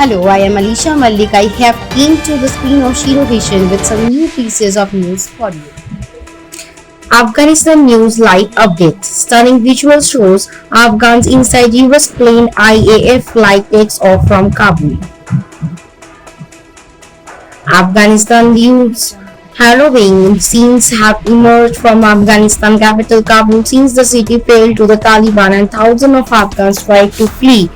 Hello, I am Alisha Malik. I have came to the screen of Shiro Vision with some new pieces of news for you. Afghanistan News Live Update. Stunning visual shows Afghans inside US plane IAF flight takes off from Kabul. Afghanistan news. Harrowing scenes have emerged from Afghanistan capital Kabul since the city fell to the Taliban and thousands of Afghans tried to flee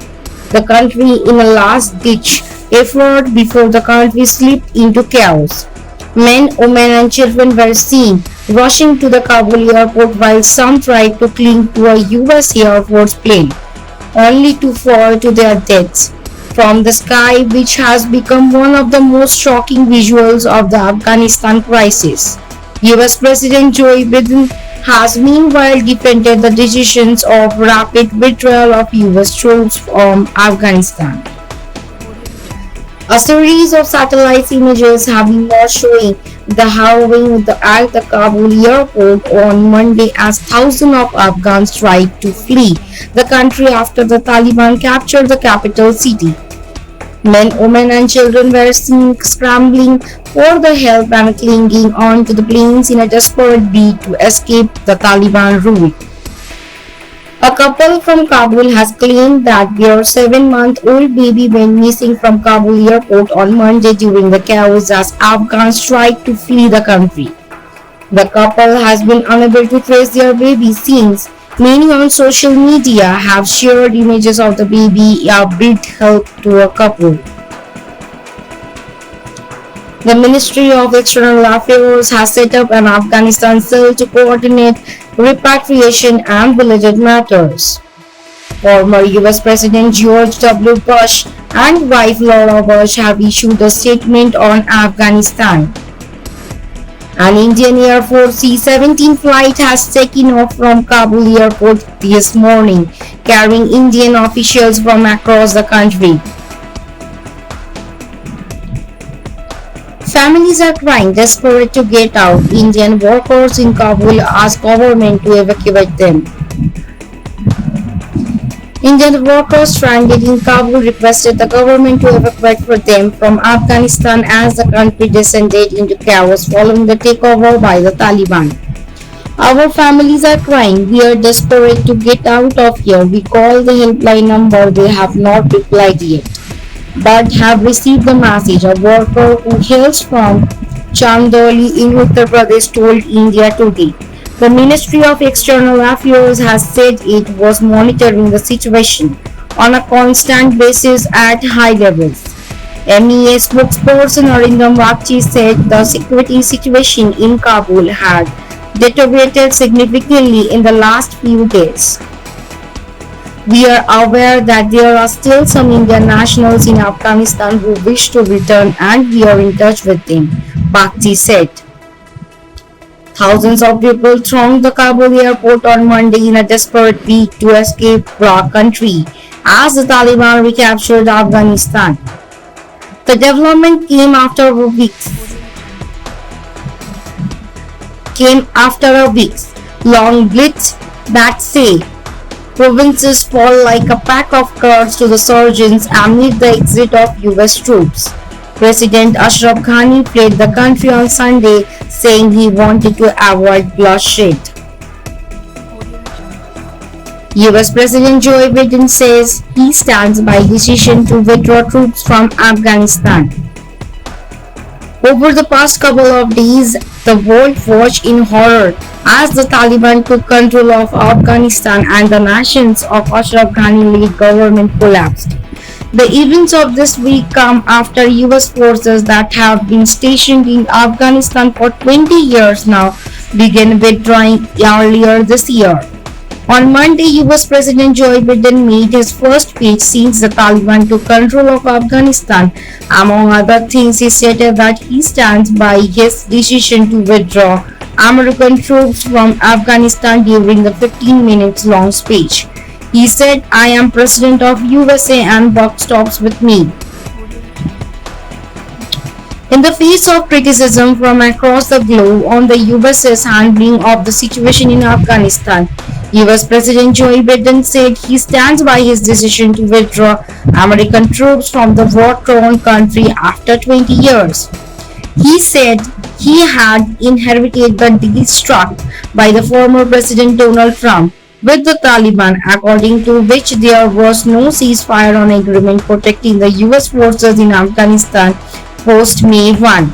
the country in a last-ditch effort before the country slipped into chaos. Men, women and children were seen rushing to the Kabul airport while some tried to cling to a US Air Force plane, only to fall to their deaths from the sky, which has become one of the most shocking visuals of the Afghanistan crisis. US President Joe Biden has meanwhile defended the decisions of rapid withdrawal of US troops from Afghanistan. A series of satellite images have emerged showing the harrowing at the Kabul airport on Monday as thousands of Afghans tried to flee the country after the Taliban captured the capital city. Men, women and children were seen scrambling for the help and clinging on to the planes in a desperate bid to escape the Taliban rule. A couple from Kabul has claimed that their 7-month-old baby went missing from Kabul airport on Monday during the chaos as Afghans tried to flee the country. The couple has been unable to trace their baby since. Many on social media have shared images of the baby a bid help to a couple. The Ministry of External Affairs has set up an Afghanistan cell to coordinate repatriation and related matters. Former US President George W. Bush and wife Laura Bush have issued a statement on Afghanistan. An Indian Air Force C-17 flight has taken off from Kabul airport this morning, carrying Indian officials from across the country. Families are crying, desperate to get out. Indian workers in Kabul ask government to evacuate them. Indian workers stranded in Kabul requested the government to evacuate for them from Afghanistan as the country descended into chaos following the takeover by the Taliban. Our families are crying. We are desperate to get out of here. We call the helpline number. They have not replied yet, but have received the message. A worker who hails from Chandoli in Uttar Pradesh told India Today. The Ministry of External Affairs has said it was monitoring the situation on a constant basis at high levels. MEA spokesperson Arindam Bagchi said the security situation in Kabul had deteriorated significantly in the last few days. We are aware that there are still some Indian nationals in Afghanistan who wish to return and we are in touch with them, Bagchi said. Thousands of people thronged the Kabul airport on Monday in a desperate bid to escape the country as the Taliban recaptured Afghanistan. The development came after a weeks-long blitz that say provinces fall like a pack of cards to the surgeons amid the exit of US troops. President Ashraf Ghani fled the country on Sunday, saying he wanted to avoid bloodshed. US President Joe Biden says he stands by decision to withdraw troops from Afghanistan. Over the past couple of days, the world watched in horror as the Taliban took control of Afghanistan and the nations of Ashraf Ghani-led government collapsed. The events of this week come after US forces that have been stationed in Afghanistan for 20 years now began withdrawing earlier this year. On Monday, US President Joe Biden made his first speech since the Taliban took control of Afghanistan. Among other things, he stated that he stands by his decision to withdraw American troops from Afghanistan during the 15 minutes long speech. He said, "I am President of USA and buck stops with me." In the face of criticism from across the globe on the US's handling of the situation in Afghanistan, US President Joe Biden said he stands by his decision to withdraw American troops from the war-torn country after 20 years. He said he had inherited the deal struck by the former President Donald Trump with the Taliban, according to which there was no ceasefire on agreement protecting the US forces in Afghanistan post May 1.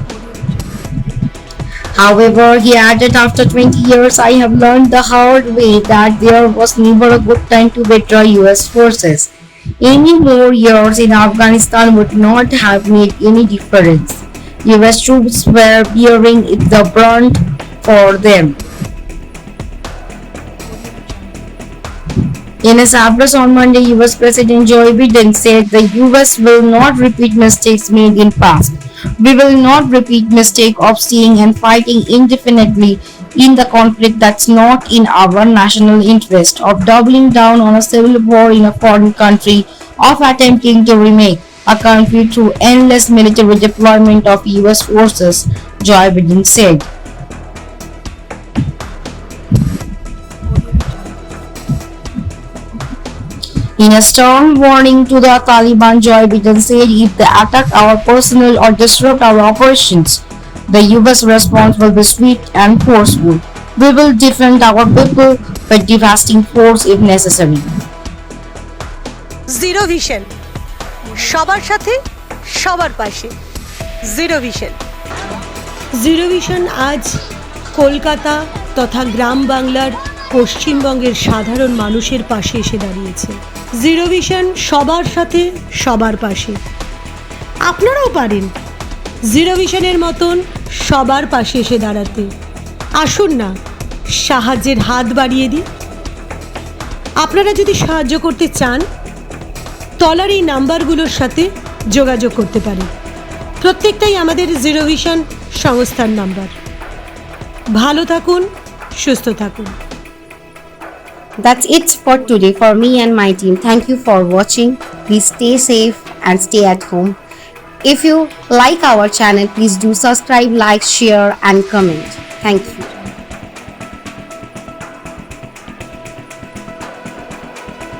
However, he added, after 20 years, I have learned the hard way that there was never a good time to withdraw US forces. Any more years in Afghanistan would not have made any difference. US troops were bearing the brunt for them. In his address on Monday, US President Joe Biden said the US will not repeat mistakes made in past. We will not repeat mistake of staying and fighting indefinitely in the conflict that's not in our national interest, of doubling down on a civil war in a foreign country, of attempting to remake a country through endless military deployment of US forces, Joe Biden said. In a stern warning to the Taliban, Joe Biden said if they attack our personnel or disrupt our operations, the US response will be swift and forceful. We will defend our people with devastating force if necessary. Zero vision, সবার সাথে সবার পাশে। Zero vision. Zero vision আজ কলকাতা তথা গ্রাম বাংলার পশ্চিমবঙ্গের সাধারণ মানুষের পাশে এসে দাঁড়িয়েছে। জিরো ভিশন সবার সাথে সবার পাশে। আপনারাও পারেন জিরো ভিশনের মতন সবার পাশে এসে দাঁড়াতে। আসুন না সাহায্যের হাত বাড়িয়ে দিই। আপনারা যদি সাহায্য করতে চান, তলার এই নাম্বারগুলোর সাথে যোগাযোগ করতে পারেন। প্রত্যেকটাই আমাদের জিরো ভিশন সংস্থার নাম্বার। ভালো থাকুন, সুস্থ থাকুন। That's it for today for me and my team. Thank you for watching. Please stay safe and stay at home. If you like our channel, please do subscribe, like, share and comment. Thank you.